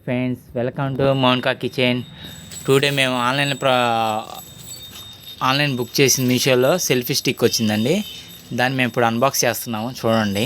Friends, welcome to Mounika kitchen. Today మేము online book చేసిన మీషోలో సెల్ఫీ స్టిక్ వచ్చిందండి. దాన్ని మేము ఇప్పుడు అన్బాక్స్ చేస్తున్నాము, చూడండి.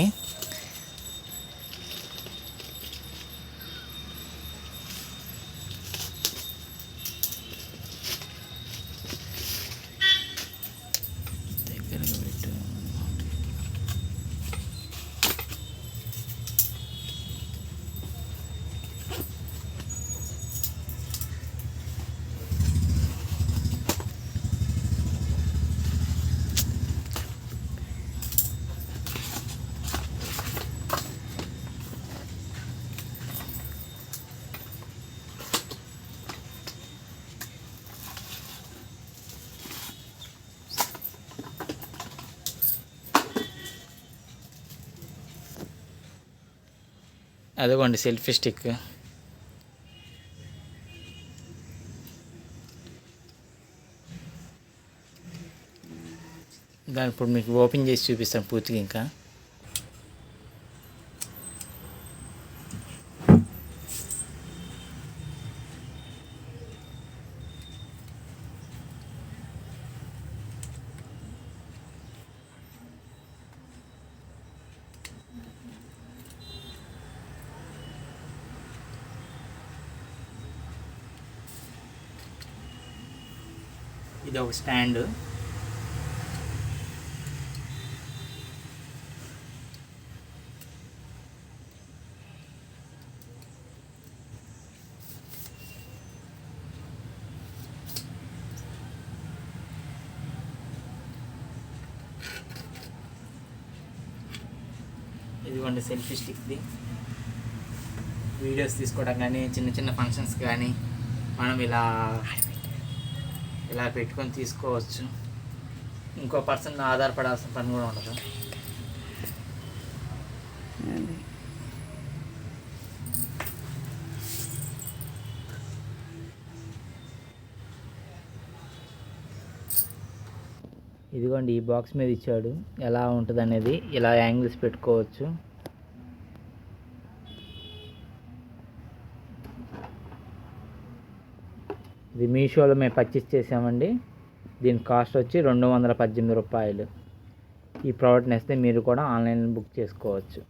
అదిగోండి సెల్ఫీ స్టిక్. దాని ఇప్పుడు మీకు ఓపెన్ చేసి చూపిస్తాను పూర్తిగా. ఇంకా ఇది ఒక స్టాండ్. ఇదిగోండి సెల్ఫీ స్టిక్ది. వీడియోస్ తీసుకోవడం కానీ, చిన్న చిన్న ఫంక్షన్స్ కానీ మనం ఇలా పెట్టుకొని తీసుకోవచ్చు. ఇంకో పర్సన్ ఆధారపడాల్సిన పని కూడా ఉండదు. ఇదిగోండి ఈ బాక్స్ మీద ఇచ్చాడు ఎలా ఉంటుంది అనేది. ఇలా యాంగిల్స్ పెట్టుకోవచ్చు. ఇది మీషోలో మేము పర్చేస్ చేసామండి. దీని కాస్ట్ వచ్చి 218 రూపాయలు. ఈ ప్రోడక్ట్ని వస్తే మీరు కూడా ఆన్లైన్ బుక్ చేసుకోవచ్చు.